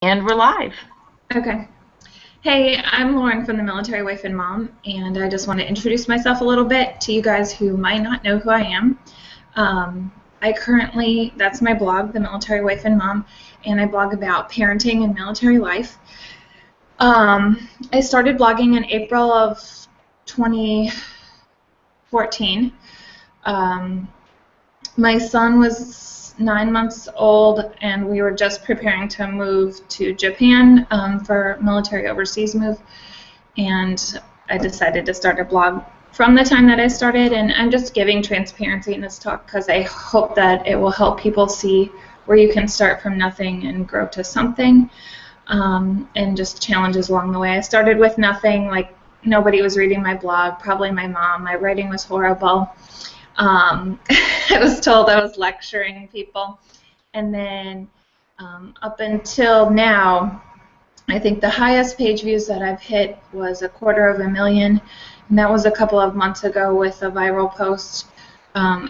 And we're live. Okay. Hey, I'm Lauren from the Military Wife and Mom, and I just want to introduce myself a little bit to you guys who might not know who I am. That's my blog, The Military Wife and Mom, and I blog about parenting and military life. I started blogging in April of 2014. My son was 9 months old, and we were just preparing to move to Japan for military overseas move, and I decided to start a blog from the time that I started, and I'm just giving transparency in this talk because I hope that it will help people see where you can start from nothing and grow to something, and just challenges along the way. I started with nothing, like nobody was reading my blog, probably my mom. My writing was horrible. I was told I was lecturing people, and then up until now, I think the highest page views that I've hit was 250,000, and that was a couple of months ago with a viral post. I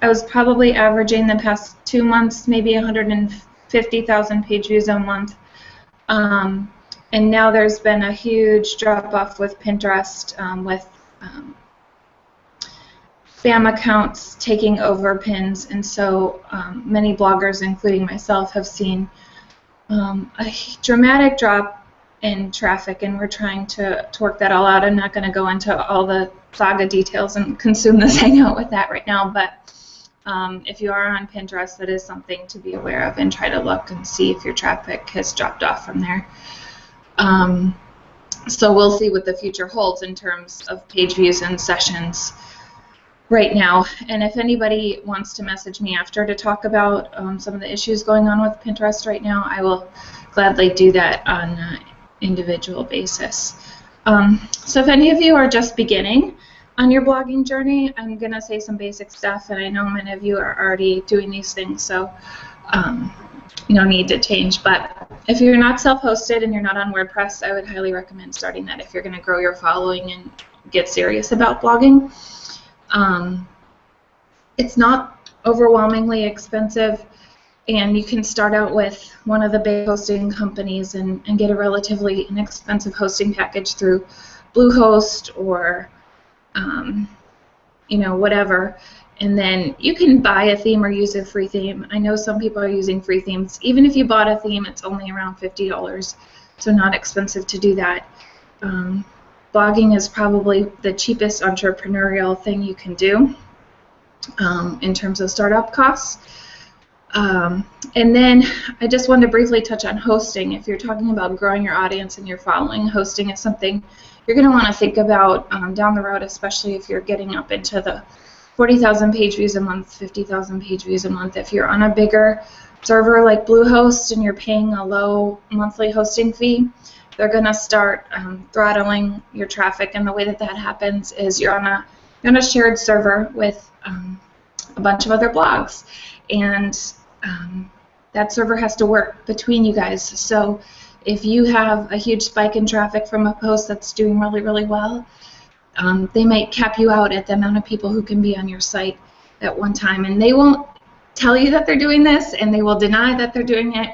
was probably averaging the past 2 months maybe 150,000 page views a month, and now there's been a huge drop off with Pinterest, with spam accounts taking over pins, and so many bloggers, including myself, have seen a dramatic drop in traffic, and we're trying to work that all out. I'm not going to go into all the saga details and consume this hangout with that right now, but if you are on Pinterest, that is something to be aware of, and try to look and see if your traffic has dropped off from there. So we'll see what the future holds in terms of page views and sessions right now, and if anybody wants to message me after to talk about some of the issues going on with Pinterest right now, I will gladly do that on an individual basis. So if any of you are just beginning on your blogging journey, I'm going to say some basic stuff, and I know many of you are already doing these things, so no need to change. But if you're not self-hosted and you're not on WordPress, I would highly recommend starting that if you're going to grow your following and get serious about blogging. It's not overwhelmingly expensive, and you can start out with one of the big hosting companies and get a relatively inexpensive hosting package through Bluehost or whatever, and then you can buy a theme or use a free theme. I know some people are using free themes. Even if you bought a theme, it's only around $50, so not expensive to do that. Blogging is probably the cheapest entrepreneurial thing you can do in terms of startup costs. And then I just wanted to briefly touch on hosting. If you're talking about growing your audience and your following, hosting is something you're going to want to think about down the road, especially if you're getting up into the 40,000 page views a month, 50,000 page views a month. If you're on a bigger server like Bluehost and you're paying a low monthly hosting fee, they're going to start throttling your traffic, and the way that happens is you're on a shared server with a bunch of other blogs, and that server has to work between you guys. So if you have a huge spike in traffic from a post that's doing really, really well, they might cap you out at the amount of people who can be on your site at one time, and they won't tell you that they're doing this, and they will deny that they're doing it,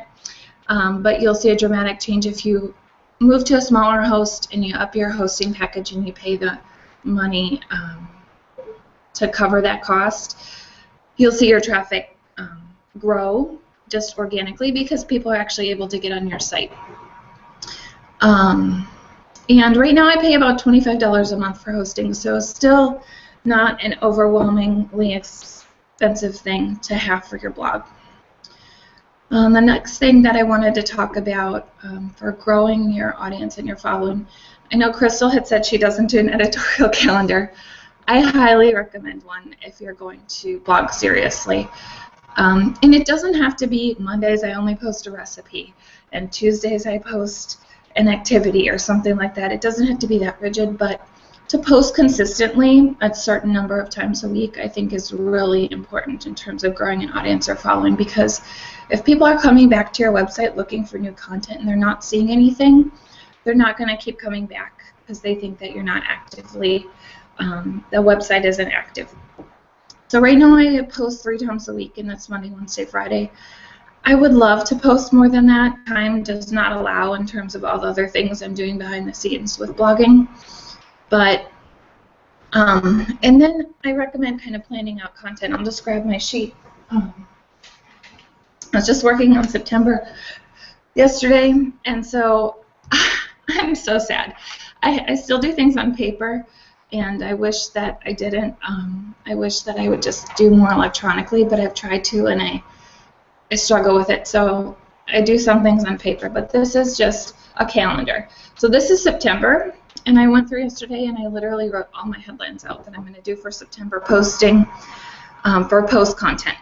but you'll see a dramatic change if you move to a smaller host and you up your hosting package and you pay the money to cover that cost. You'll see your traffic grow just organically because people are actually able to get on your site. And right now I pay about $25 a month for hosting, so still not an overwhelmingly expensive thing to have for your blog. The next thing that I wanted to talk about for growing your audience and your following, I know Crystal had said she doesn't do an editorial calendar. I highly recommend one if you're going to blog seriously. And it doesn't have to be Mondays I only post a recipe, and Tuesdays I post an activity or something like that. It doesn't have to be that rigid, but to post consistently a certain number of times a week, I think, is really important in terms of growing an audience or following, because if people are coming back to your website looking for new content and they're not seeing anything, they're not going to keep coming back because they think that you're not actively, the website isn't active. So right now I post 3 times a week, and that's Monday, Wednesday, Friday. I would love to post more than that. Time does not allow in terms of all the other things I'm doing behind the scenes with blogging. But, and then I recommend kind of planning out content. I'll just grab my sheet. I was just working on September yesterday, and so I'm so sad. I still do things on paper, and I wish that I didn't. I wish that I would just do more electronically, but I've tried to, and I struggle with it. So I do some things on paper, but this is just a calendar. So this is September, and I went through yesterday, and I literally wrote all my headlines out that I'm going to do for September posting, for post content.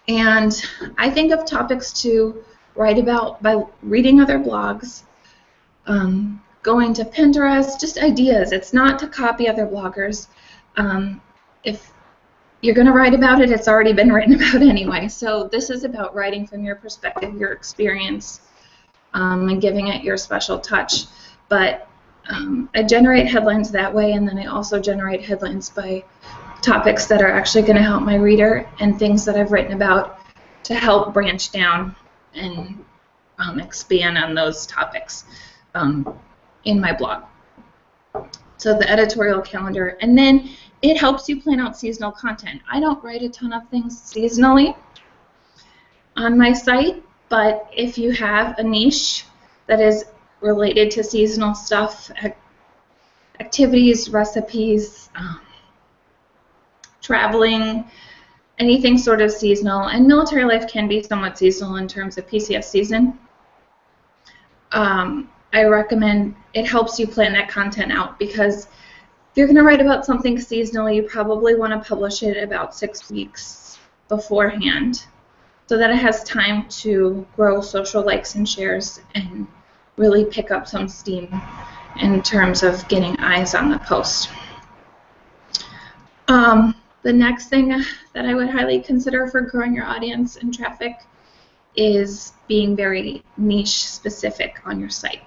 And I think of topics to write about by reading other blogs, going to Pinterest, just ideas. It's not to copy other bloggers. If you're going to write about it, it's already been written about anyway. So this is about writing from your perspective, your experience, and giving it your special touch. But I generate headlines that way, and then I also generate headlines by topics that are actually going to help my reader and things that I've written about to help branch down and expand on those topics in my blog. So the editorial calendar, and then it helps you plan out seasonal content. I don't write a ton of things seasonally on my site, but if you have a niche that is related to seasonal stuff, activities, recipes, traveling, anything sort of seasonal, and military life can be somewhat seasonal in terms of PCS season, I recommend it helps you plan that content out, because if you're going to write about something seasonally, you probably want to publish it about 6 weeks beforehand so that it has time to grow social likes and shares and really pick up some steam in terms of getting eyes on the post. The next thing that I would highly consider for growing your audience and traffic is being very niche specific on your site.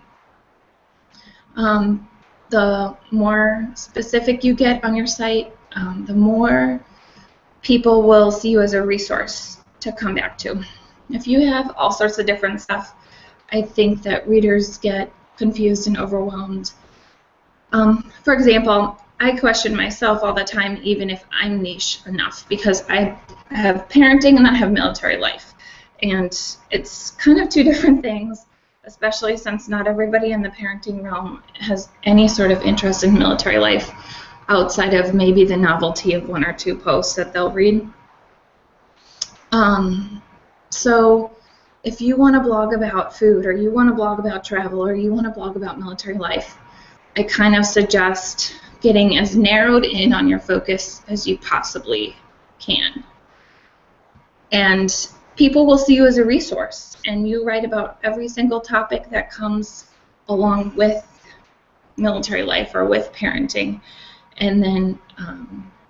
The more specific you get on your site, the more people will see you as a resource to come back to. If you have all sorts of different stuff, I think that readers get confused and overwhelmed. For example, I question myself all the time, even if I'm niche enough, because I have parenting and I have military life. And it's kind of two different things, especially since not everybody in the parenting realm has any sort of interest in military life outside of maybe the novelty of 1 or 2 posts that they'll read. So if you want to blog about food, or you want to blog about travel, or you want to blog about military life, I kind of suggest getting as narrowed in on your focus as you possibly can. And people will see you as a resource, and you write about every single topic that comes along with military life or with parenting, and then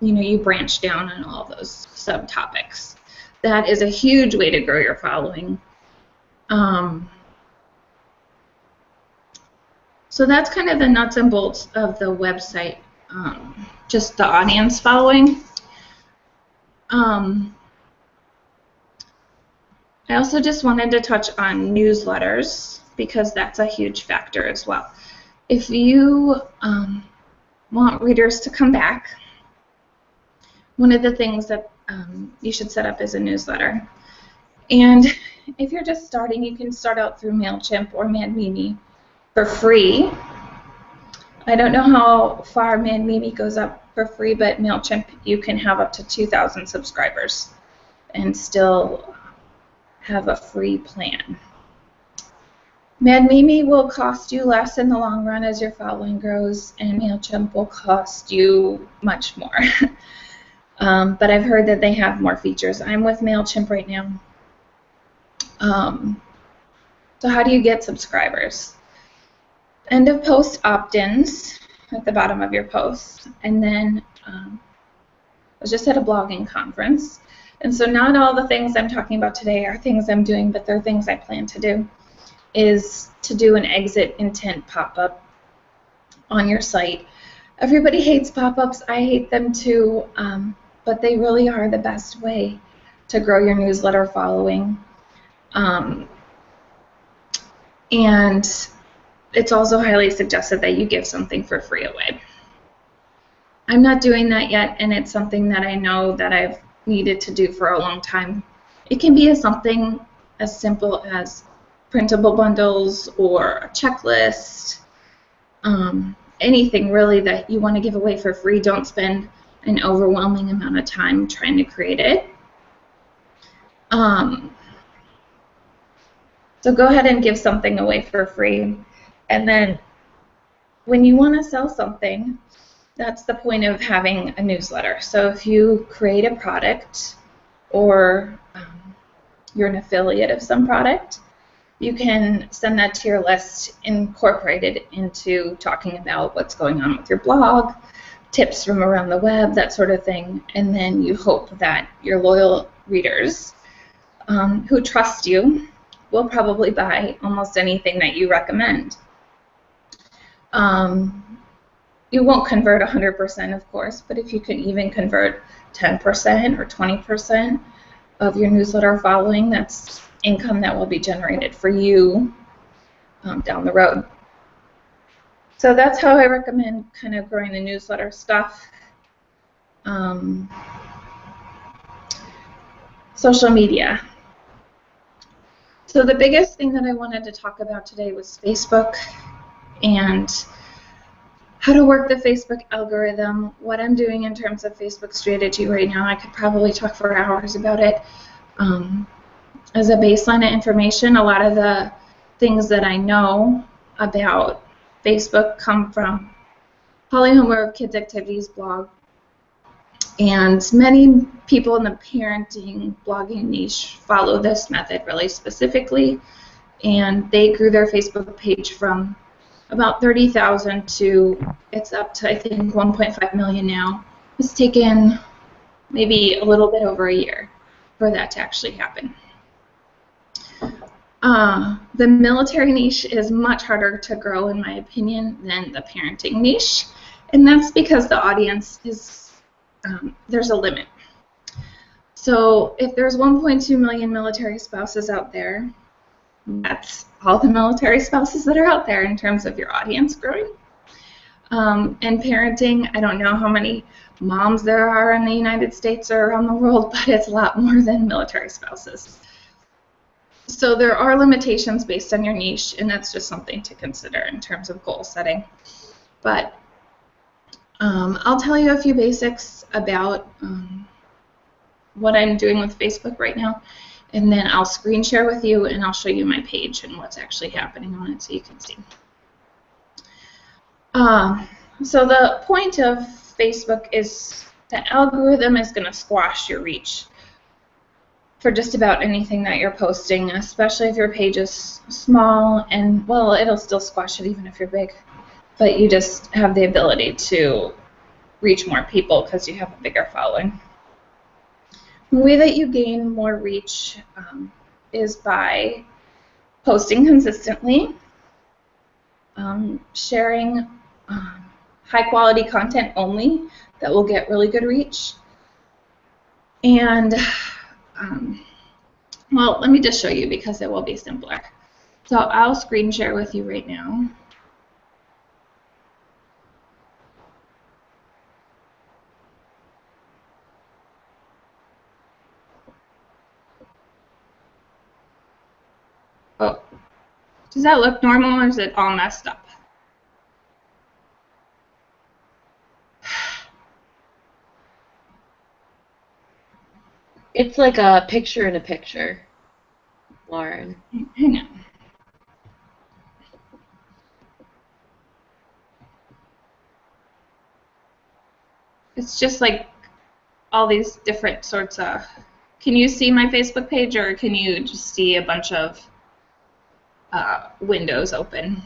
you branch down on all those subtopics. That is a huge way to grow your following. So that's kind of the nuts and bolts of the website, just the audience following. I also just wanted to touch on newsletters, because that's a huge factor as well. If you want readers to come back, one of the things that you should set up is a newsletter. And if you're just starting, you can start out through MailChimp or MadMimi for free. I don't know how far MadMimi goes up for free, but MailChimp, you can have up to 2,000 subscribers and still have a free plan. MadMimi will cost you less in the long run as your following grows, and MailChimp will cost you much more. But I've heard that they have more features. I'm with MailChimp right now. So how do you get subscribers? End of post opt-ins at the bottom of your post. And then I was just at a blogging conference. And so not all the things I'm talking about today are things I'm doing, but they're things I plan to do, is to do an exit intent pop-up on your site. Everybody hates pop-ups. I hate them too, but they really are the best way to grow your newsletter following. And it's also highly suggested that you give something for free away. I'm not doing that yet, and it's something that I know that I've needed to do for a long time. It can be something as simple as printable bundles or a checklist, anything really that you want to give away for free. Don't spend an overwhelming amount of time trying to create it. So go ahead and give something away for free. And then when you want to sell something, that's the point of having a newsletter. So if you create a product or you're an affiliate of some product, you can send that to your list, incorporate it into talking about what's going on with your blog, tips from around the web, that sort of thing. And then you hope that your loyal readers who trust you will probably buy almost anything that you recommend. You won't convert 100%, of course, but if you can even convert 10% or 20% of your newsletter following, that's income that will be generated for you down the road. So that's how I recommend kind of growing the newsletter stuff. Social media. So the biggest thing that I wanted to talk about today was Facebook and how to work the Facebook algorithm, what I'm doing in terms of Facebook strategy right now. I could probably talk for hours about it. As a baseline of information, a lot of the things that I know about Facebook come from Holly Homer of Kids Activities blog. And many people in the parenting blogging niche follow this method really specifically. And they grew their Facebook page from about 30,000 to it's up to, I think, 1.5 million now. It's taken maybe a little bit over a year for that to actually happen. The military niche is much harder to grow, in my opinion, than the parenting niche, and that's because the audience is, there's a limit. So if there's 1.2 million military spouses out there, that's all the military spouses that are out there in terms of your audience growing. And parenting, I don't know how many moms there are in the United States or around the world, but it's a lot more than military spouses. So there are limitations based on your niche, and that's just something to consider in terms of goal setting. But I'll tell you a few basics about what I'm doing with Facebook right now, and then I'll screen share with you, and I'll show you my page and what's actually happening on it so you can see. So the point of Facebook is the algorithm is going to squash your reach for just about anything that you're posting, especially if your page is small, and, well, it'll still squash it even if you're big, but you just have the ability to reach more people because you have a bigger following. The way that you gain more reach is by posting consistently, sharing high-quality content only that will get really good reach, and well, let me just show you because it will be simpler. So I'll screen share with you right now. Oh, does that look normal or is it all messed up? It's like a picture in a picture, Lauren. Hang on. It's just like all these different sorts of... Can you see my Facebook page, or can you just see a bunch of windows open?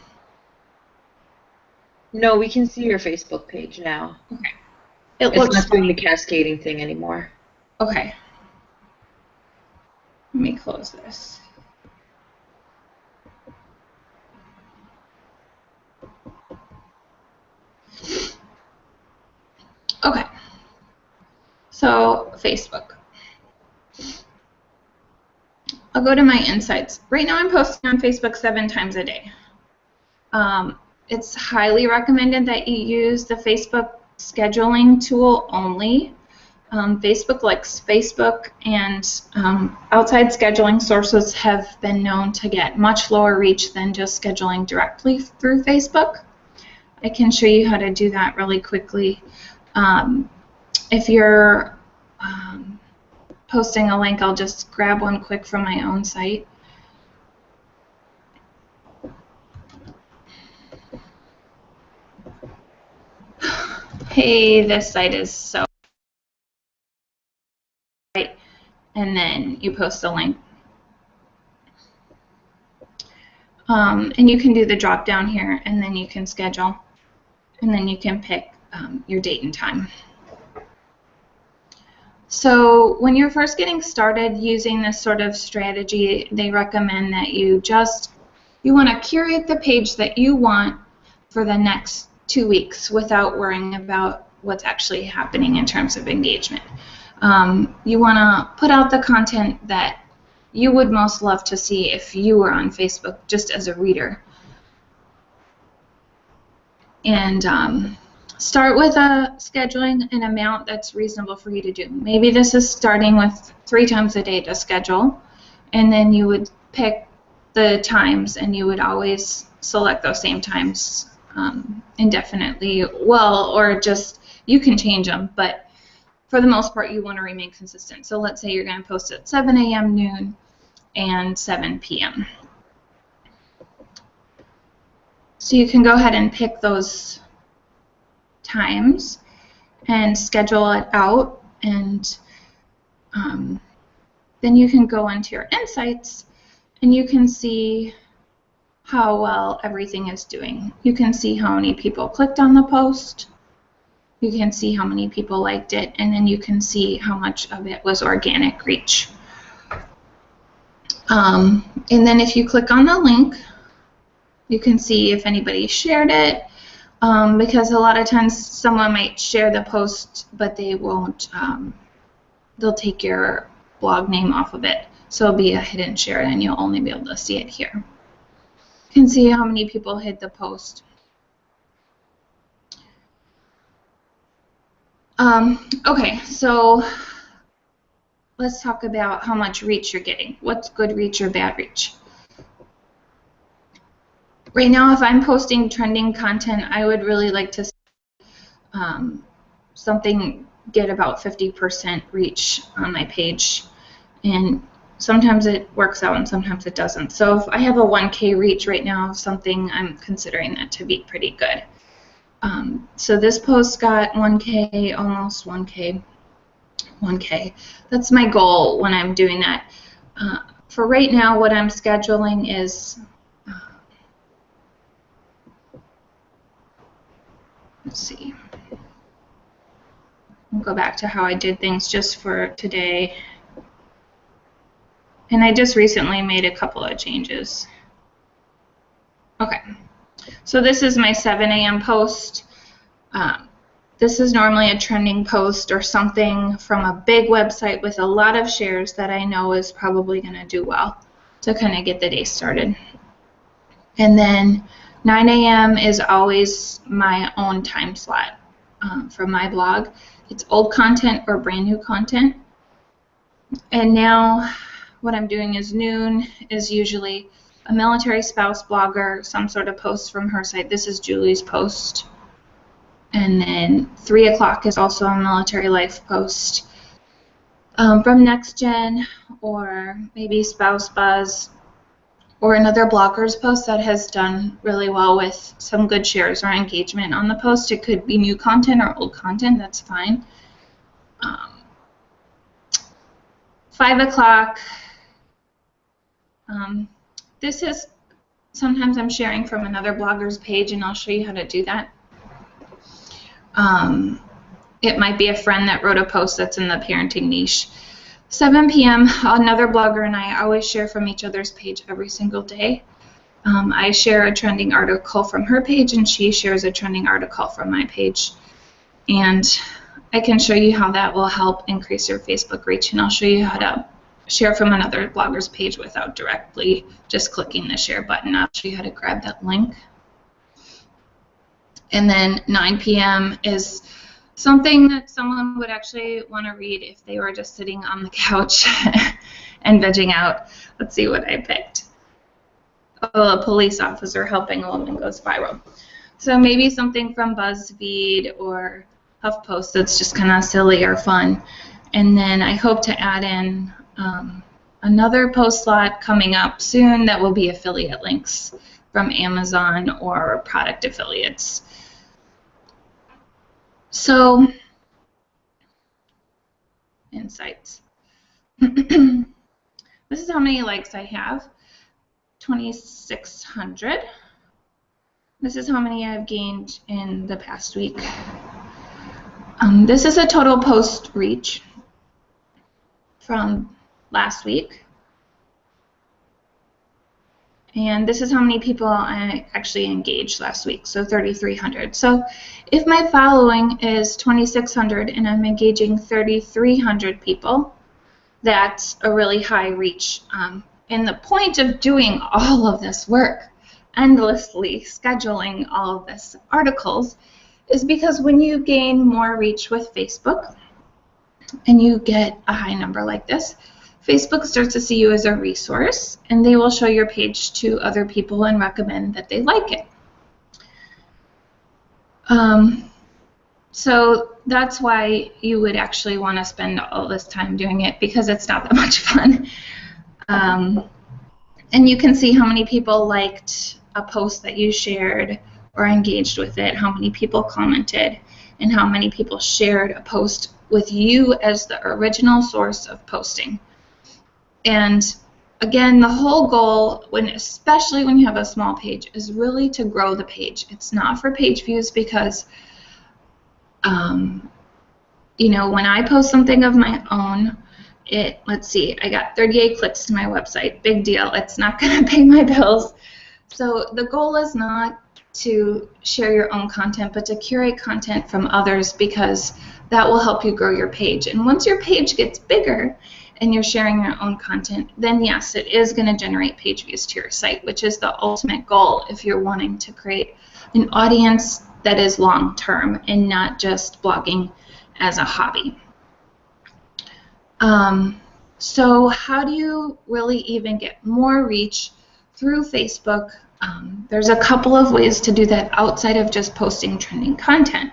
No, we can see your Facebook page now. Okay. It's not doing the cascading thing anymore. Okay. Let me close this. Okay. So, Facebook. I'll go to my insights. Right now I'm posting on Facebook 7 times a day. It's highly recommended that you use the Facebook scheduling tool only. Facebook likes Facebook, and outside scheduling sources have been known to get much lower reach than just scheduling directly through Facebook. I can show you how to do that really quickly. If you're posting a link, I'll just grab one quick from my own site. Hey, this site is so right, and then you post a link. And you can do the drop down here, and then you can schedule, and then you can pick your date and time. So when you're first getting started using this sort of strategy, they recommend that you want to curate the page that you want for the next 2 weeks without worrying about what's actually happening in terms of engagement. You want to put out the content that you would most love to see if you were on Facebook just as a reader. And start with scheduling an amount that's reasonable for you to do. Maybe this is starting with 3 times a day to schedule, and then you would pick the times, and you would always select those same times indefinitely. Well, or just, you can change them, but for the most part you want to remain consistent. So let's say you're going to post at 7 a.m., noon, and 7 p.m. So you can go ahead and pick those times and schedule it out, and then you can go into your insights and you can see how well everything is doing. You can see how many people clicked on the post, you can see how many people liked it, and then you can see how much of it was organic reach. And then if you click on the link, you can see if anybody shared it, because a lot of times someone might share the post, but they won't, they'll take your blog name off of it. So it'll be a hidden share, and you'll only be able to see it here. You can see how many people hit the post. Okay, so let's talk about how much reach you're getting. What's good reach or bad reach? Right now, if I'm posting trending content, I would really like to see something get about 50% reach on my page. And sometimes it works out and sometimes it doesn't. So if I have a 1K reach right now of something, I'm considering that to be pretty good. So this post got 1K, almost 1K, 1K. That's my goal when I'm doing that. For right now, what I'm scheduling is, let's see, I'll go back to how I did things just for today. And I just recently made a couple of changes. Okay, so this is my 7 a.m. post. This is normally a trending post or something from a big website with a lot of shares that I know is probably going to do well to kind of get the day started. And then 9 a.m. is always my own time slot from my blog. It's old content or brand new content. And now what I'm doing is noon is usually a military spouse blogger, some sort of post from her site. This is Julie's post. And then 3 o'clock is also a military life post from NextGen, or maybe Spouse Buzz, or another blogger's post that has done really well with some good shares or engagement on the post. It could be new content or old content, that's fine. 5 o'clock, this is, sometimes I'm sharing from another blogger's page, and I'll show you how to do that. It might be a friend that wrote a post that's in the parenting niche. 7 p.m., another blogger and I always share from each other's page every single day. I share a trending article from her page, and she shares a trending article from my page. And I can show you how that will help increase your Facebook reach, and I'll show you how to share from another blogger's page without directly just clicking the share button. I'll show you how to grab that link. And then 9 p.m. is something that someone would actually want to read if they were just sitting on the couch and vegging out. Let's see what I picked. Oh, a police officer helping a woman goes viral. So maybe something from BuzzFeed or HuffPost that's just kind of silly or fun. And then I hope to add in another post slot coming up soon that will be affiliate links from Amazon or product affiliates. So, insights. This is how many likes I have, 2,600. This is how many I've gained in the past week. This is a total post reach from last week. And this is how many people I actually engaged last week, so 3,300. So if my following is 2,600 and I'm engaging 3,300 people, that's a really high reach. And the point of doing all of this work, endlessly scheduling all of this articles, is because when you gain more reach with Facebook and you get a high number like this, Facebook starts to see you as a resource, and they will show your page to other people and recommend that they like it. So that's why you would actually want to spend all this time doing it, because it's not that much fun. And you can see how many people liked a post that you shared or engaged with it, how many people commented, and how many people shared a post with you as the original source of posting. And again, the whole goal, especially when you have a small page, is really to grow the page. It's not for page views, because you know, when I post something of my own, let's see, I got 38 clicks to my website. Big deal. It's not going to pay my bills. So the goal is not to share your own content, but to curate content from others, because that will help you grow your page. And once your page gets bigger and you're sharing your own content, then yes, it is going to generate page views to your site, which is the ultimate goal if you're wanting to create an audience that is long-term and not just blogging as a hobby. So how do you really even get more reach through Facebook? There's a couple of ways to do that outside of just posting trending content.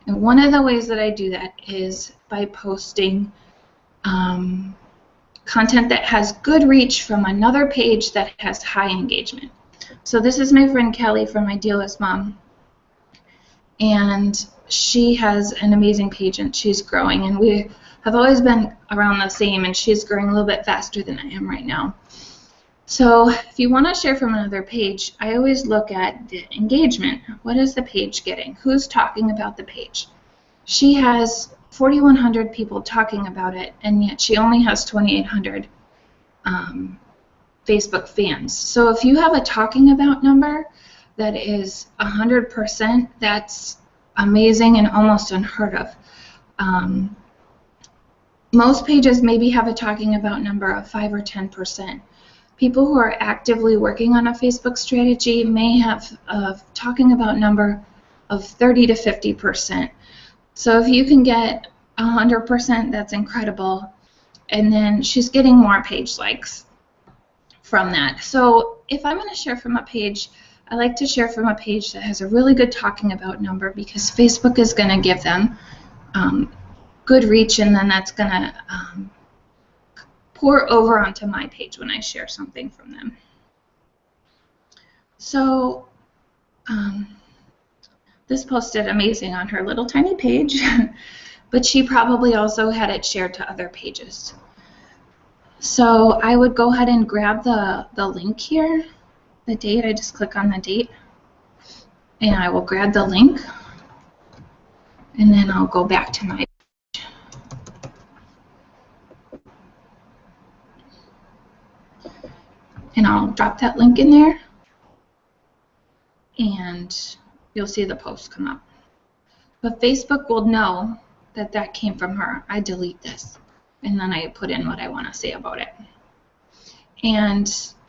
And one of the ways that I do that is by posting content that has good reach from another page that has high engagement. So this is my friend Kelly from Idealist Mom, and she has an amazing page and she's growing, and we have always been around the same, and she's growing a little bit faster than I am right now. So if you want to share from another page, I always look at the engagement. What is the page getting? Who's talking about the page? She has 4,100 people talking about it, and yet she only has 2,800 Facebook fans. So if you have a talking about number that is 100%, that's amazing and almost unheard of. Most pages maybe have a talking about number of 5 or 10%. People who are actively working on a Facebook strategy may have a talking about number of 30 to 50%. So if you can get 100%, that's incredible. And then she's getting more page likes from that. So if I'm going to share from a page, I like to share from a page that has a really good talking about number, because Facebook is going to give them good reach, and then that's going to pour over onto my page when I share something from them. So this post did amazing on her little tiny page, but she probably also had it shared to other pages. So I would go ahead and grab the link here, the date. I just click on the date, and I will grab the link, and then I'll go back to my page. And I'll drop that link in there, and you'll see the post come up. But Facebook will know that that came from her. I delete this. and then I put in what I want to say about it. And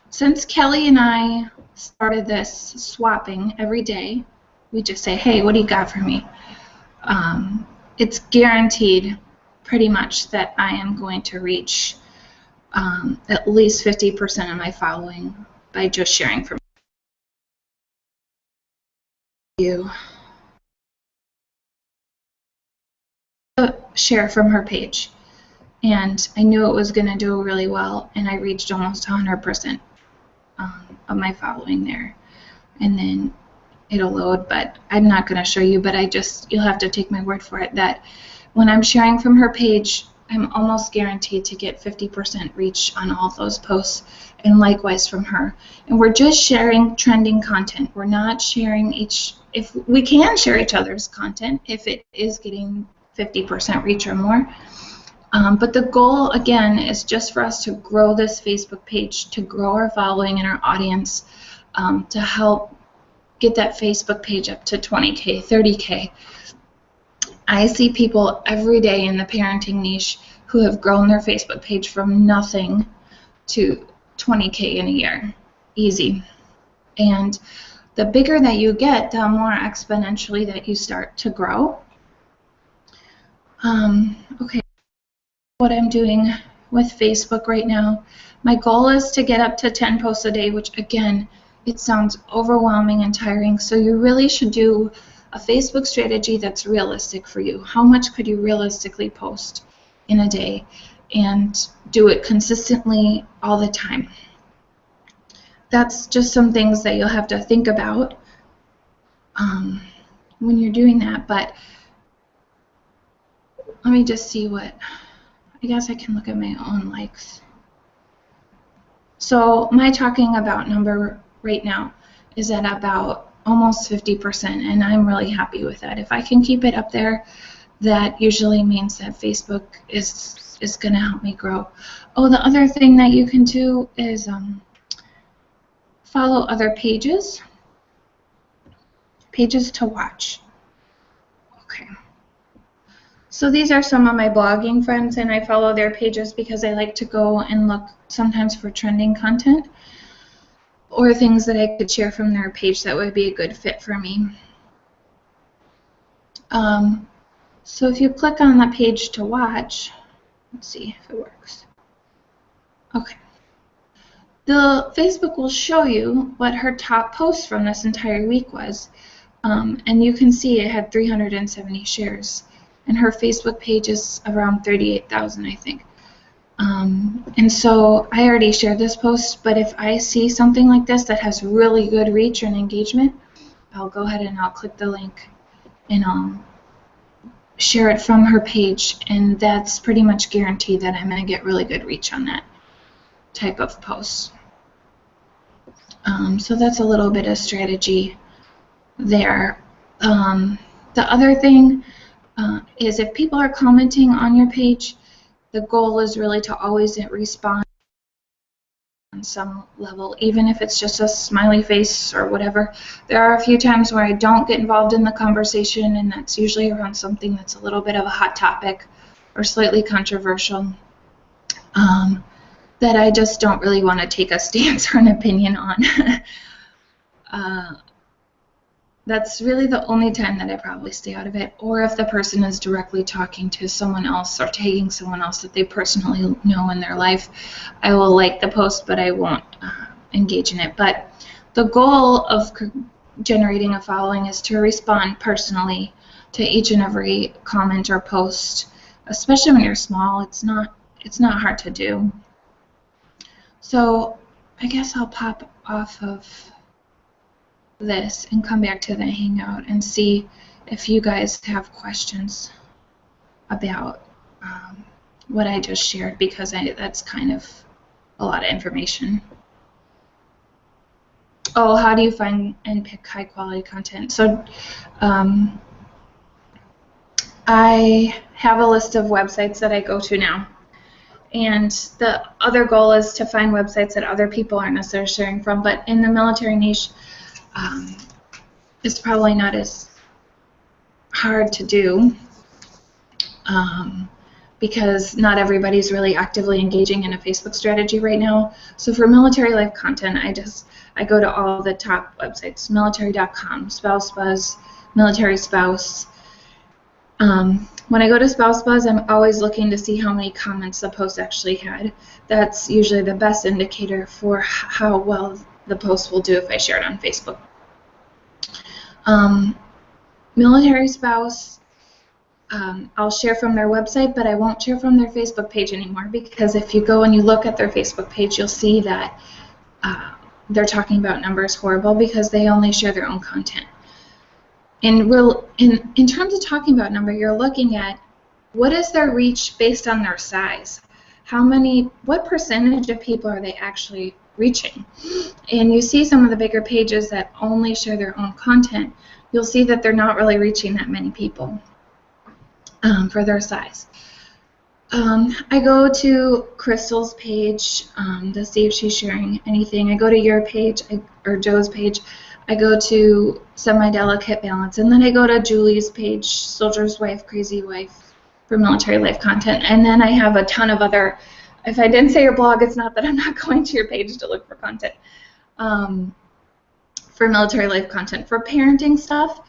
since Kelly and I started this swapping every day, we just say, hey, what do you got for me? It's guaranteed pretty much that I am going to reach at least 50% of my following by just sharing from you. Share from her page. And I knew it was going to do really well, and I reached almost 100% of my following there. And then it'll load, but I'm not going to show you, but you'll have to take my word for it that when I'm sharing from her page, I'm almost guaranteed to get 50% reach on all those posts, and likewise from her. And we're just sharing trending content. We're not sharing if we can share each other's content if it is getting 50% reach or more. But the goal, again, is just for us to grow this Facebook page, to grow our following and our audience, to help get that Facebook page up to 20K, 30K. I see people every day in the parenting niche who have grown their Facebook page from nothing to 20K in a year. Easy. And the bigger that you get, the more exponentially that you start to grow. Okay, what I'm doing with Facebook right now, my goal is to get up to 10 posts a day, which again, it sounds overwhelming and tiring, so you really should do a Facebook strategy that's realistic for you. How much could you realistically post in a day, and do it consistently all the time? That's just some things that you'll have to think about when you're doing that. But let me just see what, I guess I can look at my own likes. So my talking about number right now is at about almost 50%, and I'm really happy with that. If I can keep it up there, that usually means that Facebook is going to help me grow. Oh, the other thing that you can do is follow other pages to watch. Okay. So these are some of my blogging friends, and I follow their pages because I like to go and look sometimes for trending content or things that I could share from their page that would be a good fit for me. So if you click on the page to watch, let's see if it works. Okay. The Facebook will show you what her top post from this entire week was, and you can see it had 370 shares, and her Facebook page is around 38,000, I think. And so I already shared this post, but if I see something like this that has really good reach and engagement, I'll go ahead and I'll click the link and I'll share it from her page, and that's pretty much guaranteed that I'm going to get really good reach on that type of post. So that's a little bit of strategy there. The other thing is if people are commenting on your page, the goal is really to always respond on some level, even if it's just a smiley face or whatever. There are a few times where I don't get involved in the conversation, and that's usually around something that's a little bit of a hot topic or slightly controversial that I just don't really want to take a stance or an opinion on. That's really the only time that I probably stay out of it, or if the person is directly talking to someone else or tagging someone else that they personally know in their life, I will like the post, but I won't engage in it. But the goal of generating a following is to respond personally to each and every comment or post, especially when you're small. It's not hard to do. So I guess I'll pop off of this and come back to the Hangout and see if you guys have questions about what I just shared, because that's kind of a lot of information. Oh, how do you find and pick high quality content? So I have a list of websites that I go to now, and the other goal is to find websites that other people aren't necessarily sharing from, but in the military niche, it's probably not as hard to do. because not everybody's really actively engaging in a Facebook strategy right now. So for military life content, I go to all the top websites: military.com, Spouse Buzz, Military Spouse. When I go to Spouse Buzz, I'm always looking to see how many comments the post actually had. That's usually the best indicator for how well the post will do if I share it on Facebook. Military Spouse, I'll share from their website, but I won't share from their Facebook page anymore, because if you go and you look at their Facebook page, you'll see that they're talking about numbers horrible because they only share their own content. And in terms of talking about number, you're looking at what is their reach based on their size. What percentage of people are they actually reaching? And you see some of the bigger pages that only share their own content, you'll see that they're not really reaching that many people for their size. I go to Crystal's page to see if she's sharing anything. I go to your page, or Joe's page. I go to Semi-Delicate Balance, and then I go to Julie's page, Soldier's Wife, Crazy Wife, for military life content. And then I have a ton of other, if I didn't say your blog, it's not that I'm not going to your page to look for content. For military life content, for parenting stuff.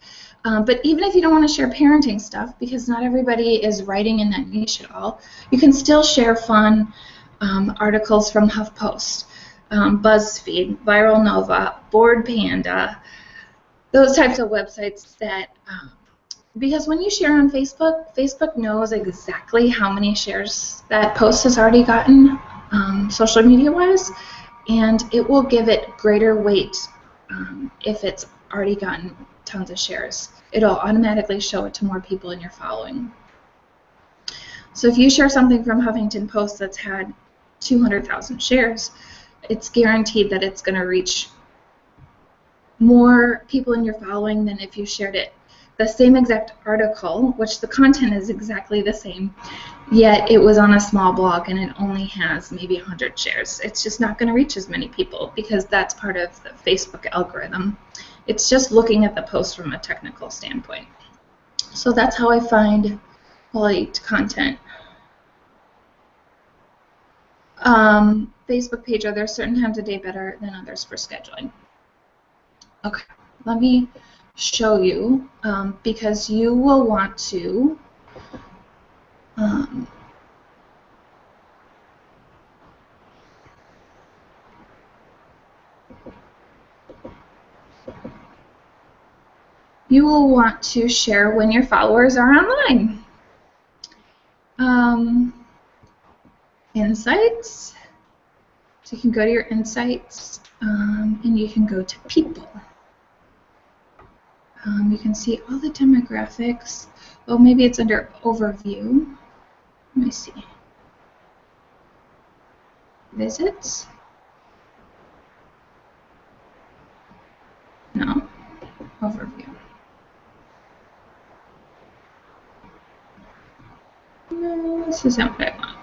But even if you don't want to share parenting stuff, because not everybody is writing in that niche at all, you can still share fun articles from HuffPost, BuzzFeed, Viral Nova, Board Panda, those types of websites that, because when you share on Facebook, Facebook knows exactly how many shares that post has already gotten, social media-wise, and it will give it greater weight if it's already gotten tons of shares. It'll automatically show it to more people in your following. So if you share something from Huffington Post that's had 200,000 shares, it's guaranteed that it's going to reach more people in your following than if you shared it. The same exact article, which the content is exactly the same, yet it was on a small blog and it only has maybe 100 shares. It's just not going to reach as many people because that's part of the Facebook algorithm. It's just looking at the post from a technical standpoint. So that's how I find quality content. Facebook page, are there certain times of day better than others for scheduling? Okay, let me show you, because you will want to share when your followers are online. Insights. So you can go to your insights, and you can go to people. You can see all the demographics. Oh, maybe it's under overview. Let me see. Visits. No. Overview. No, this isn't what I want.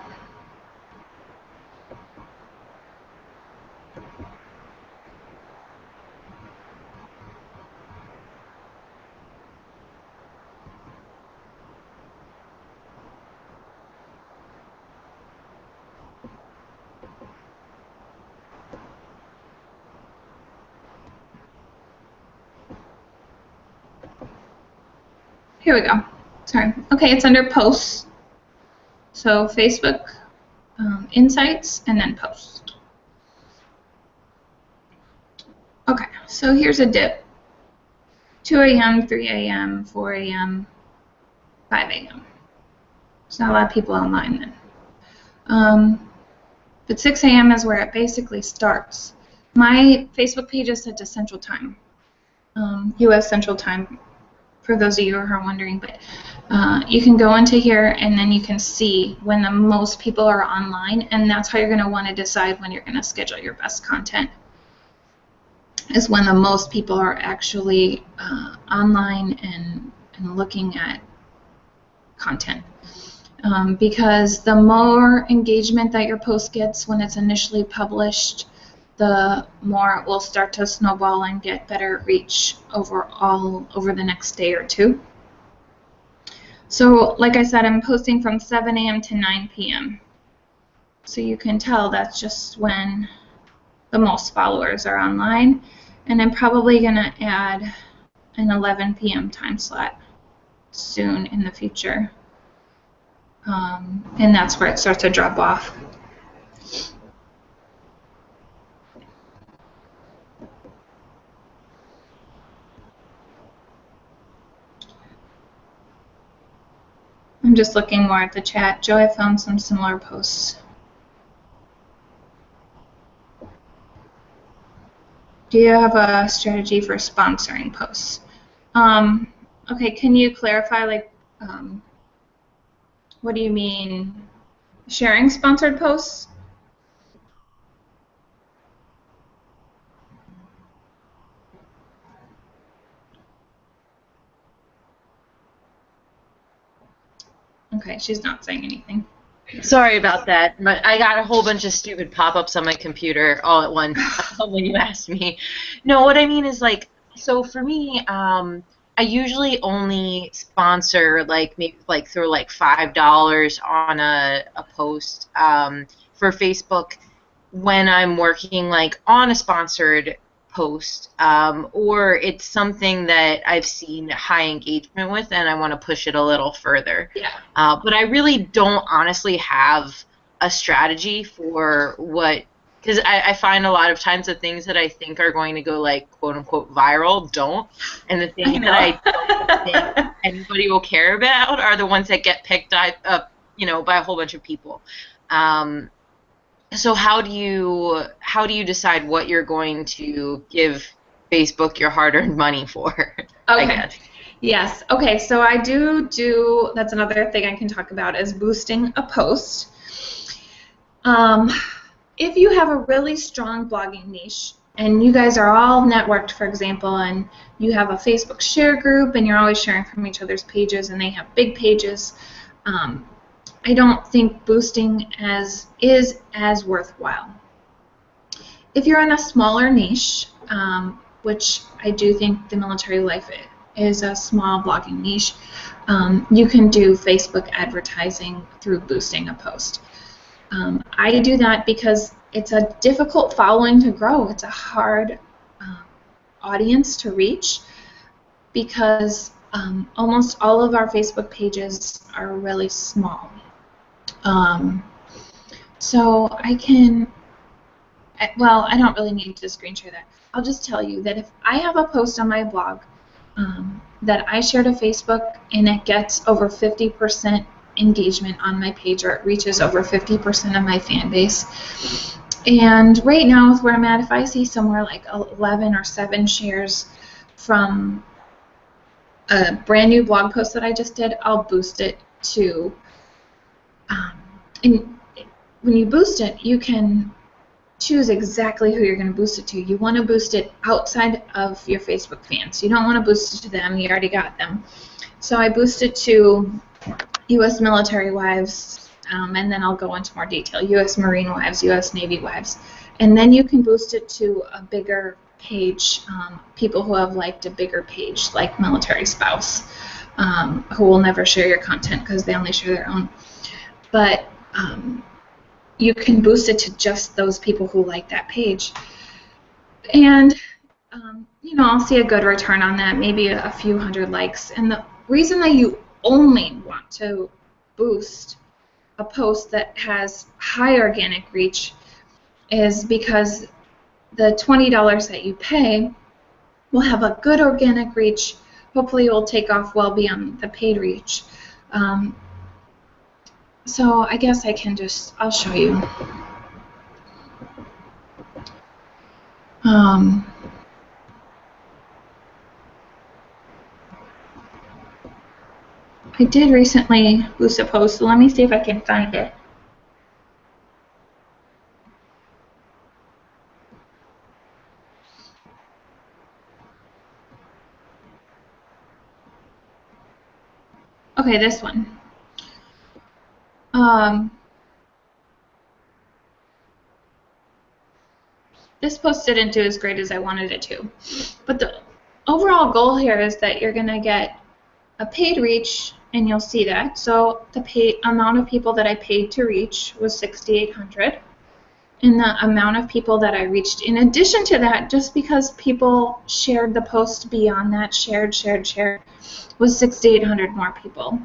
Here we go. Sorry. Okay, it's under posts. So Facebook, insights, and then posts. Okay, so here's a dip. 2 a.m., 3 a.m., 4 a.m., 5 a.m. There's not a lot of people online then. But 6 a.m. is where it basically starts. My Facebook page is set to Central Time, U.S. Central Time, for those of you who are wondering. But you can go into here and then you can see when the most people are online, and that's how you're going to want to decide when you're going to schedule your best content, is when the most people are actually online and looking at content. Because the more engagement that your post gets when it's initially published, the more it will start to snowball and get better reach overall over the next day or two. So like I said, I'm posting from 7 a.m. to 9 p.m. So you can tell that's just when the most followers are online. And I'm probably going to add an 11 p.m. time slot soon in the future. And that's where it starts to drop off. I'm just looking more at the chat. Joe, I found some similar posts. Do you have a strategy for sponsoring posts? Okay, can you clarify, like, what do you mean? Sharing sponsored posts? Okay, she's not saying anything. Sorry about that. I got a whole bunch of stupid pop-ups on my computer all at once when you asked me. No, what I mean is, like, so for me, I usually only sponsor, like, maybe like throw like $5 on a post for Facebook when I'm working like on a sponsored post, or it's something that I've seen high engagement with and I want to push it a little further. Yeah. But I really don't honestly have a strategy for what, because I find a lot of times the things that I think are going to go like quote unquote viral don't, and the things that I don't think anybody will care about are the ones that get picked up, you know, by a whole bunch of people. So how do you decide what you're going to give Facebook your hard-earned money for? Okay. I guess. Yes. Okay. So I do. That's another thing I can talk about is boosting a post. If you have a really strong blogging niche and you guys are all networked, for example, and you have a Facebook share group and you're always sharing from each other's pages and they have big pages, I don't think boosting is as worthwhile. If you're in a smaller niche, which I do think the military life is a small blogging niche, you can do Facebook advertising through boosting a post. I do that because it's a difficult following to grow. It's a hard audience to reach because almost all of our Facebook pages are really small. So I can, well, I don't really need to screen share that. I'll just tell you that if I have a post on my blog that I share to Facebook and it gets over 50% engagement on my page, or it reaches over 50% of my fan base, and right now with where I'm at, if I see somewhere like 11 or 7 shares from a brand new blog post that I just did, I'll boost it to, and when you boost it, you can choose exactly who you're going to boost it to. You want to boost it outside of your Facebook fans. You don't want to boost it to them. You already got them. So I boost it to U.S. military wives, and then I'll go into more detail. U.S. Marine wives, U.S. Navy wives. And then you can boost it to a bigger page, people who have liked a bigger page, like military spouse, who will never share your content because they only share their own. But you can boost it to just those people who like that page. And, you know, I'll see a good return on that, maybe a few hundred likes. And the reason that you only want to boost a post that has high organic reach is because the $20 that you pay will have a good organic reach. Hopefully it will take off well beyond the paid reach. So I guess I'll show you. I did recently boost a post, so let me see if I can find it. Okay, this one. This post didn't do as great as I wanted it to. But the overall goal here is that you're going to get a paid reach and you'll see that. So the amount of people that I paid to reach was 6,800. And the amount of people that I reached in addition to that, just because people shared the post beyond that, shared, was 6,800 more people.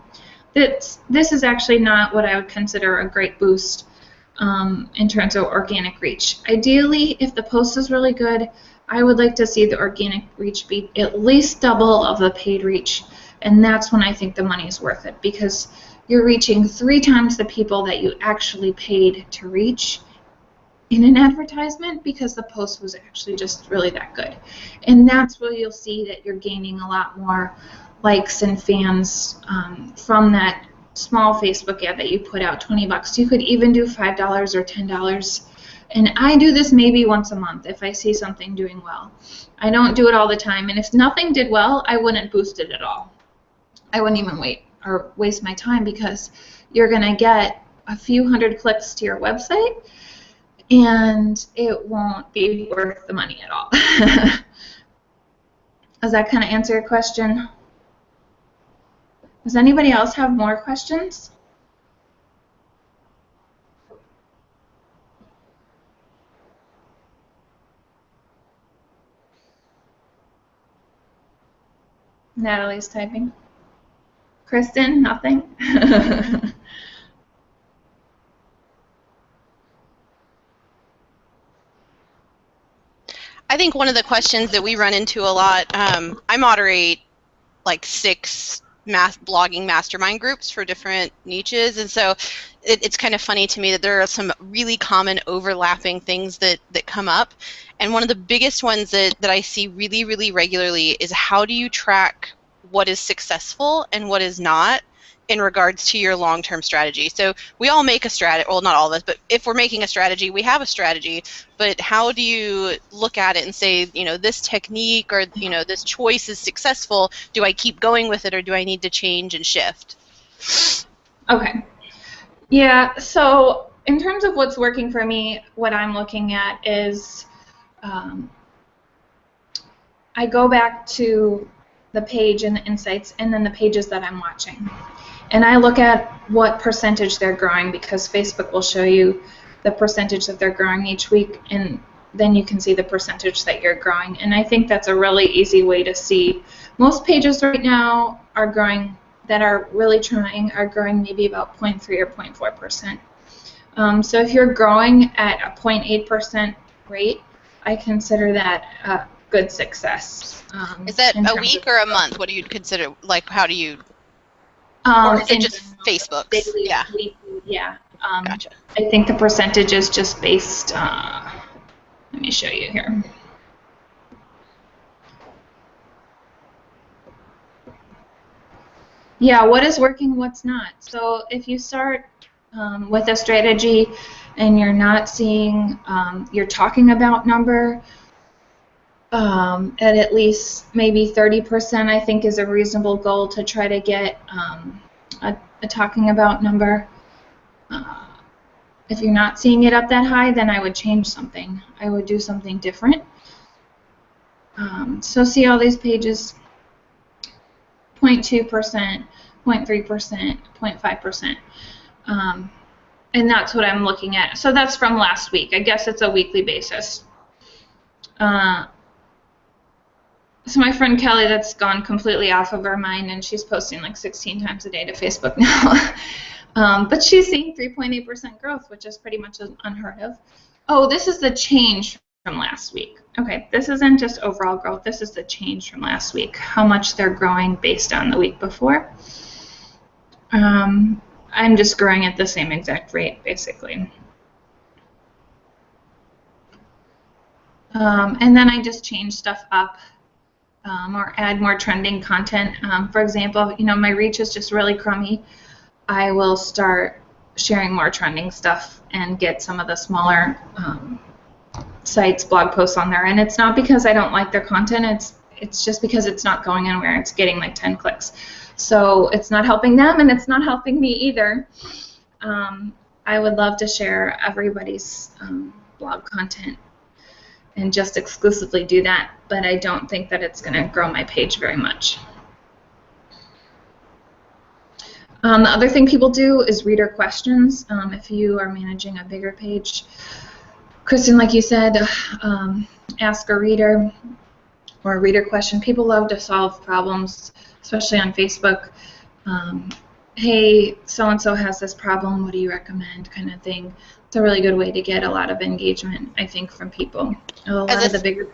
This is actually not what I would consider a great boost in terms of organic reach. Ideally, if the post is really good, I would like to see the organic reach be at least double of the paid reach. And that's when I think the money is worth it, because you're reaching 3 times the people that you actually paid to reach in an advertisement, because the post was actually just really that good. And that's where you'll see that you're gaining a lot more likes and fans from that small Facebook ad that you put out, $20. You could even do $5 or $10. And I do this maybe once a month if I see something doing well. I don't do it all the time, and if nothing did well, I wouldn't boost it at all. I wouldn't even wait or waste my time, because you're going to get a few hundred clicks to your website, and it won't be worth the money at all. Does that kind of answer your question? Does anybody else have more questions? Natalie's typing. Kristen, nothing? I think one of the questions that we run into a lot, I moderate like 6 blogging mastermind groups for different niches, and so it's kind of funny to me that there are some really common overlapping things that come up. And one of the biggest ones that I see really, really regularly is, how do you track what is successful and what is not in regards to your long-term strategy? So we all make a strategy, well, not all of us, but if we're making a strategy, we have a strategy, but how do you look at it and say, you know, this technique or, you know, this choice is successful, do I keep going with it, or do I need to change and shift? Okay. Yeah, so in terms of what's working for me, what I'm looking at is I go back to the page and the insights and then the pages that I'm watching. And I look at what percentage they're growing, because Facebook will show you the percentage that they're growing each week, and then you can see the percentage that you're growing. And I think that's a really easy way to see. Most pages right now are growing, that are really trying, are growing maybe about 0.3 or 0.4%. So if you're growing at a 0.8% rate, I consider that a good success. Is that a week or a month? What do you consider? Like, how do you? Or is it just Facebook? Daily, yeah. Weekly, yeah. Gotcha. I think the percentage is just based. Let me show you here. Yeah, what is working, what's not. So if you start with a strategy and you're not seeing your talking about number at least maybe 30%, I think is a reasonable goal to try to get a talking about number. If you're not seeing it up that high, then I would change something. I would do something different. So see all these pages, 0.2%, 0.3%, 0.5%. And that's what I'm looking at. So that's from last week. I guess it's a weekly basis. So my friend Kelly, that's gone completely off of our mind, and she's posting like 16 times a day to Facebook now. But she's seeing 3.8% growth, which is pretty much unheard of. Oh, this is the change from last week. Okay, this isn't just overall growth. This is the change from last week, how much they're growing based on the week before. I'm just growing at the same exact rate, basically. And then I just change stuff up. Or add more trending content. For example, you know, my reach is just really crummy. I will start sharing more trending stuff and get some of the smaller sites, blog posts on there. And it's not because I don't like their content. It's just because it's not going anywhere. It's getting like 10 clicks. So it's not helping them, and it's not helping me either. I would love to share everybody's blog content and just exclusively do that, but I don't think that it's going to grow my page very much. The other thing people do is reader questions. If you are managing a bigger page, Kristen, like you said, ask a reader or a reader question. People love to solve problems, especially on Facebook. Hey, so-and-so has this problem, what do you recommend, kind of thing. It's a really good way to get a lot of engagement, I think, from people. A lot of the bigger...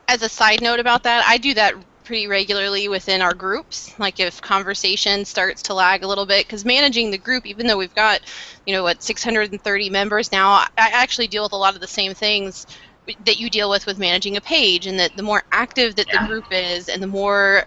As a side note about that, I do that pretty regularly within our groups. Like if conversation starts to lag a little bit, because managing the group, even though we've got, 630 members now, I actually deal with a lot of the same things that you deal with managing a page, and that the more active that the group is, and the more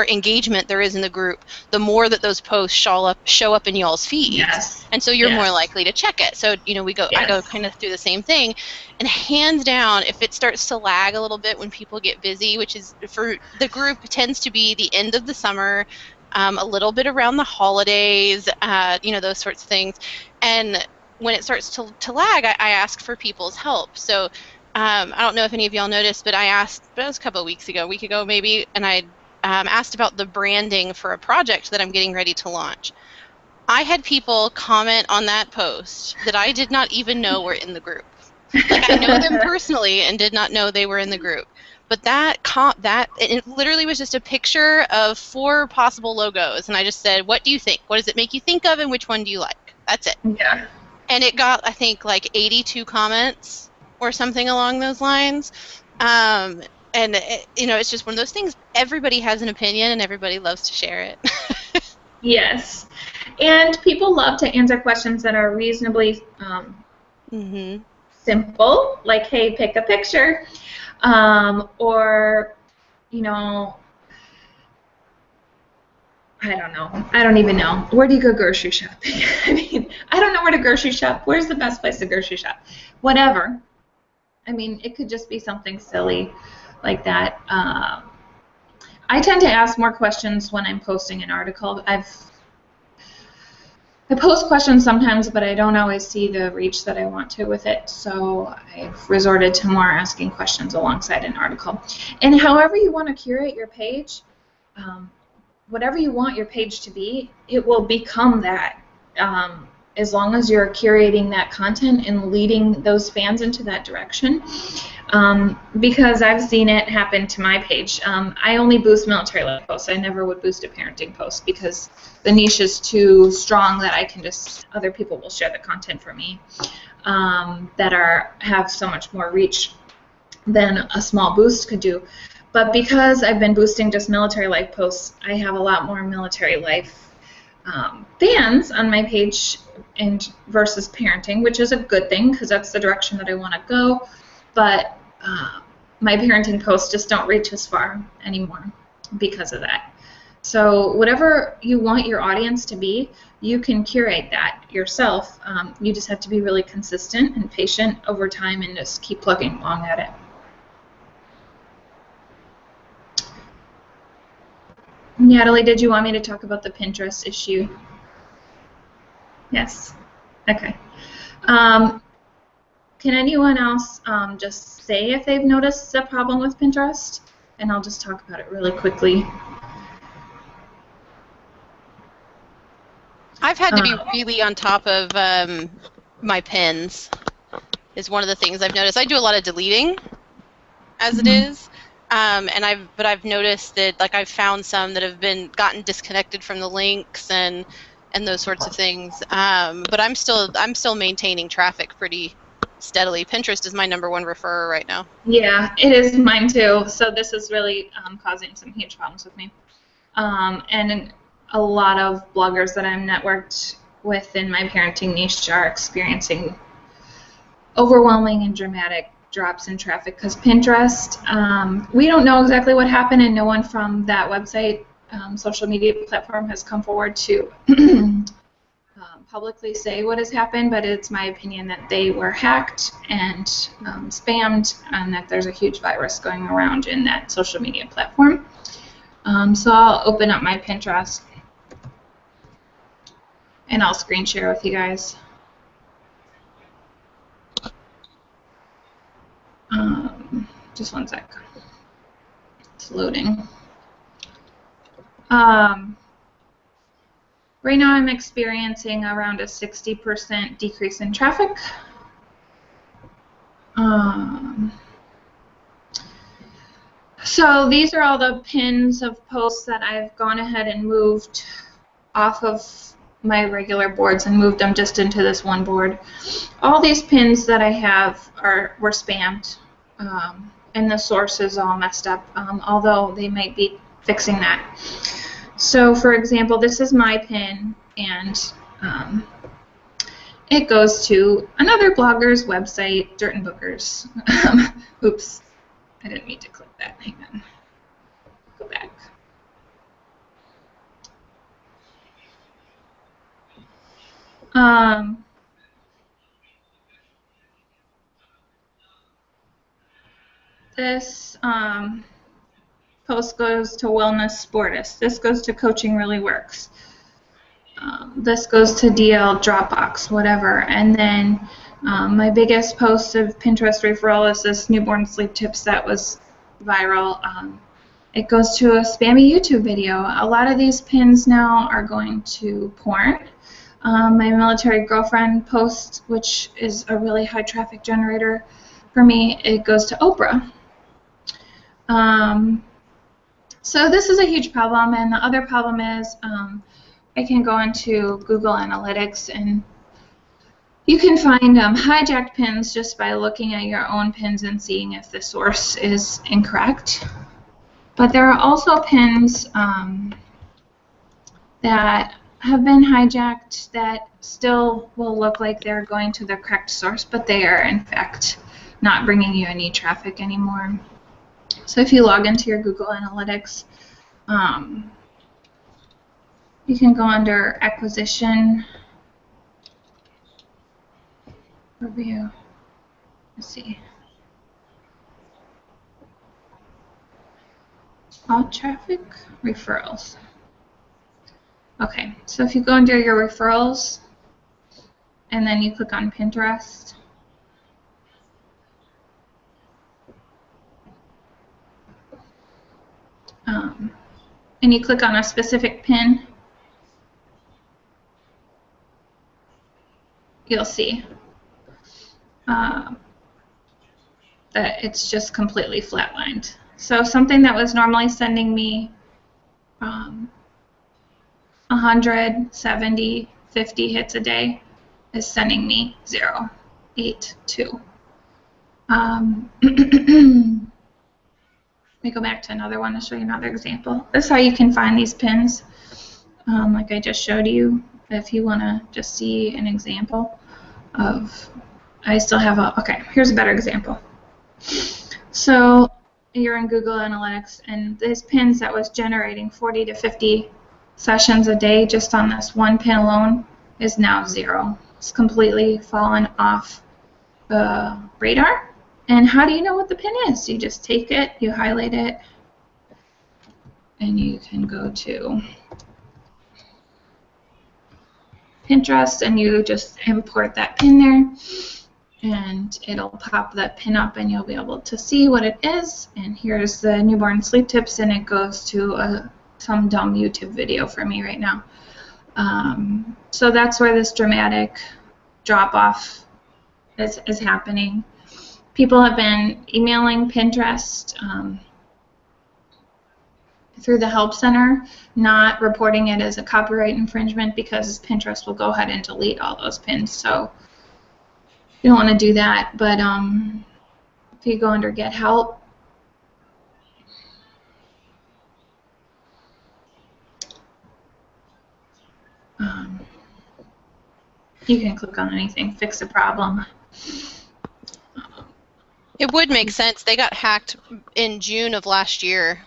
engagement there is in the group, the more that those posts show up in y'all's feeds. Yes. And so you're more likely to check it. So, I go kind of through the same thing. And hands down, if it starts to lag a little bit when people get busy, which is for the group tends to be the end of the summer, a little bit around the holidays, those sorts of things. And when it starts to lag, I ask for people's help. So I don't know if any of y'all noticed, but I asked, but it was a couple of weeks ago, a week ago maybe, and I asked about the branding for a project that I'm getting ready to launch. I had people comment on that post that I did not even know were in the group. Like, I know them personally and did not know they were in the group. But it literally was just a picture of 4 possible logos, and I just said, what do you think? What does it make you think of, and which one do you like? That's it. Yeah. And it got, I think, like 82 comments or something along those lines. And it's just one of those things. Everybody has an opinion, and everybody loves to share it. Yes. And people love to answer questions that are reasonably simple, like, hey, pick a picture, or, I don't know. I don't even know. Where do you go grocery shopping? I mean, I don't know where to grocery shop. Where's the best place to grocery shop? Whatever. I mean, it could just be something silly like that. I tend to ask more questions when I'm posting an article. I post questions sometimes, but I don't always see the reach that I want to with it, so I've resorted to more asking questions alongside an article. And however you want to curate your page, whatever you want your page to be, it will become that, as long as you're curating that content and leading those fans into that direction. Because I've seen it happen to my page. I only boost military life posts. I never would boost a parenting post because the niche is too strong that other people will share the content for me that have so much more reach than a small boost could do. But because I've been boosting just military life posts, I have a lot more military life fans on my page versus parenting, which is a good thing because that's the direction that I want to go. But my parenting posts just don't reach as far anymore because of that. So whatever you want your audience to be, you can curate that yourself. You just have to be really consistent and patient over time and just keep plugging along at it. Natalie, did you want me to talk about the Pinterest issue? Yes. Okay. Can anyone else just say if they've noticed a problem with Pinterest? And I'll just talk about it really quickly. I've had to be really on top of my pins is one of the things I've noticed. I do a lot of deleting as it is. But I've noticed that, like, I've found some that have gotten disconnected from the links and those sorts of things. But I'm still maintaining traffic pretty steadily. Pinterest is my #1 referrer right now. Yeah, it is mine too. So this is really causing some huge problems with me. And a lot of bloggers that I'm networked with in my parenting niche are experiencing overwhelming and dramatic drops in traffic because Pinterest, we don't know exactly what happened, and no one from that website social media platform has come forward to publicly say what has happened, but it's my opinion that they were hacked and spammed and that there's a huge virus going around in that social media platform. So I'll open up my Pinterest and I'll screen share with you guys. Just one sec. It's loading. Right now I'm experiencing around a 60% decrease in traffic. So these are all the pins of posts that I've gone ahead and moved off of my regular boards and moved them just into this one board. All these pins that I have were spammed, and the source is all messed up, although they might be fixing that. So for example, this is my pin, and it goes to another blogger's website, Dirt and Bookers. Oops, I didn't mean to click that. Hang on. Go back. This post goes to Wellness Sportist. This goes to Coaching Really Works. This goes to DL Dropbox, whatever. And then my biggest post of Pinterest referral is this newborn sleep tips that was viral. It goes to a spammy YouTube video. A lot of these pins now are going to porn. My military girlfriend post, which is a really high traffic generator for me, it goes to Oprah. So this is a huge problem, and the other problem is I can go into Google Analytics and you can find hijacked pins just by looking at your own pins and seeing if the source is incorrect. But there are also pins that have been hijacked that still will look like they're going to the correct source, but they are in fact not bringing you any traffic anymore. So if you log into your Google Analytics, you can go under Acquisition, Review, let's see, All Traffic, Referrals. Okay, so if you go under your referrals and then you click on Pinterest, and you click on a specific pin, you'll see that it's just completely flatlined. So something that was normally sending me 100, 70, 50 hits a day is sending me 0, 8, 2. Let me go back to another one to show you another example. This is how you can find these pins, like I just showed you. If you want to just see an example of, I still have a, okay, here's a better example. So you're in Google Analytics, and these pins that was generating 40 to 50 sessions a day just on this one pin alone is now 0. It's completely fallen off the radar. And how do you know what the pin is? You just take it, you highlight it, and you can go to Pinterest and you just import that pin there, and it'll pop that pin up and you'll be able to see what it is. And here's the newborn sleep tips, and it goes to some dumb YouTube video for me right now. So that's where this dramatic drop off is happening. People have been emailing Pinterest through the Help Center, not reporting it as a copyright infringement because Pinterest will go ahead and delete all those pins. So you don't want to do that. But if you go under Get Help, you can click on anything, fix a problem. It would make sense. They got hacked in June of last year.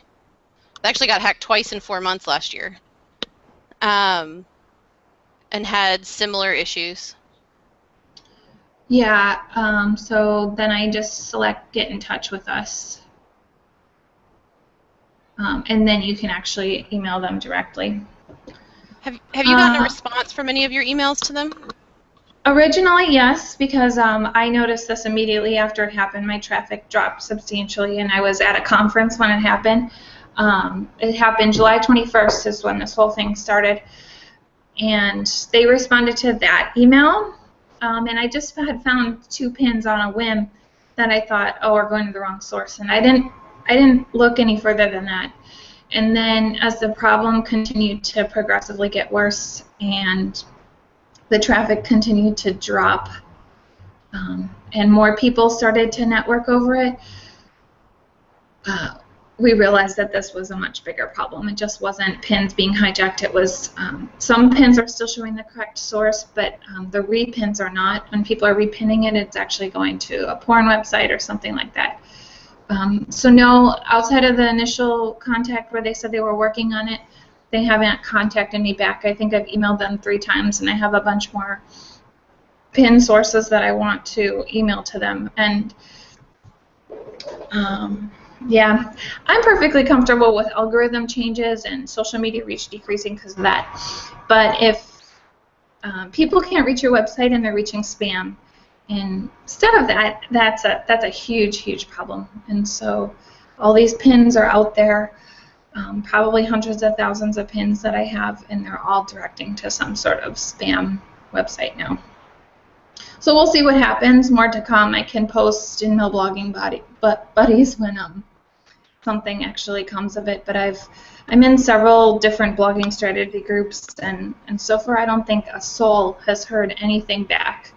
They actually got hacked twice in 4 months last year, and had similar issues. Yeah, so then I just select Get in Touch with Us, and then you can actually email them directly. Have you gotten a response from any of your emails to them? Originally, yes, because I noticed this immediately after it happened. My traffic dropped substantially, and I was at a conference when it happened. It happened July 21st is when this whole thing started. and they responded to that email. And I just had found 2 pins on a whim that I thought, oh, we're going to the wrong source, and I didn't look any further than that. And then as the problem continued to progressively get worse and the traffic continued to drop, and more people started to network over it, we realized that this was a much bigger problem. It just wasn't pins being hijacked. It was some pins are still showing the correct source, but the repins are not. When people are repinning it, it's actually going to a porn website or something like that. So no, outside of the initial contact where they said they were working on it, they haven't contacted me back. I think I've emailed them 3 times, and I have a bunch more pin sources that I want to email to them. And yeah, I'm perfectly comfortable with algorithm changes and social media reach decreasing because of that. But if people can't reach your website and they're reaching spam, instead of that, that's a huge, huge problem. And so all these pins are out there, probably hundreds of thousands of pins that I have, and they're all directing to some sort of spam website now. So we'll see what happens. More to come. I can post in Mill Blogging Buddies when something actually comes of it. But I'm in several different blogging strategy groups, and so far I don't think a soul has heard anything back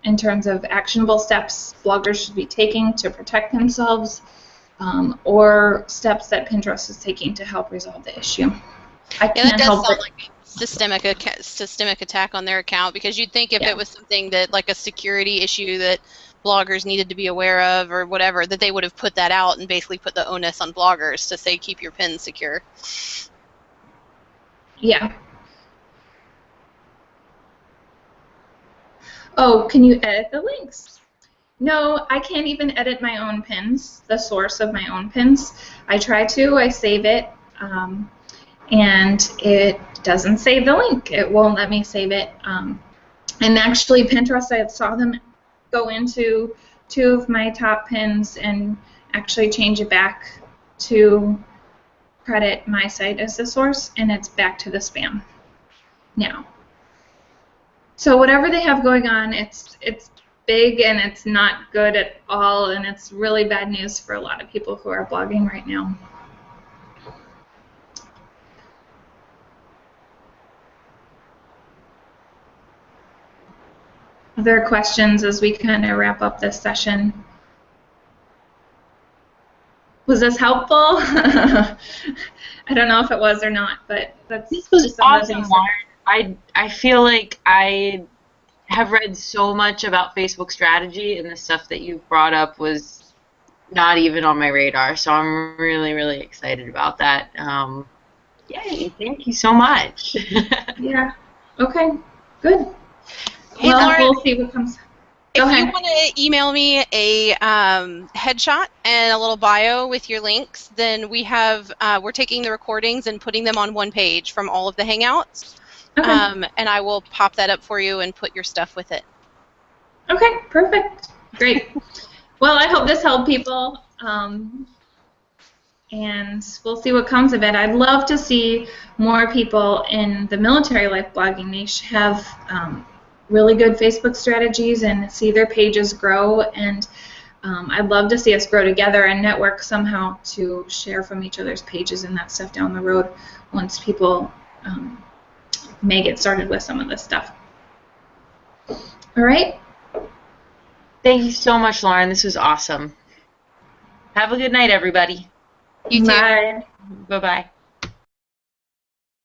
in terms of actionable steps bloggers should be taking to protect themselves, or steps that Pinterest is taking to help resolve the issue. I can't help it. Like systemic attack on their account, because you'd think if it was something that, like a security issue that bloggers needed to be aware of or whatever, that they would have put that out and basically put the onus on bloggers to say keep your pins secure. Yeah. Oh, can you edit the links? No, I can't even edit my own pins, the source of my own pins. I try to, I save it, and it doesn't save the link. It won't let me save it. And actually, Pinterest, I saw them go into 2 of my top pins and actually change it back to credit my site as the source, and it's back to the spam now. So whatever they have going on, it's big and it's not good at all, and it's really bad news for a lot of people who are blogging right now. Other questions as we kind of wrap up this session? Was this helpful? I don't know if it was or not, but this was awesome, Lauren. I feel like I have read so much about Facebook strategy, and the stuff that you brought up was not even on my radar. So I'm really, really excited about that. Yay! Thank you so much. Yeah. Okay. Good. Hey, well, Lauren, we'll see what comes. Go ahead. If you want to email me a headshot and a little bio with your links, then we're taking the recordings and putting them on one page from all of the Hangouts. Okay. And I will pop that up for you and put your stuff with it. Okay, perfect. Great. Well, I hope this helped people, and we'll see what comes of it. I'd love to see more people in the military life blogging niche have really good Facebook strategies and see their pages grow, and I'd love to see us grow together and network somehow to share from each other's pages and that stuff down the road once people may get started with some of this stuff. All right? Thank you so much, Lauren. This was awesome. Have a good night, everybody. You too. Bye. Bye-bye.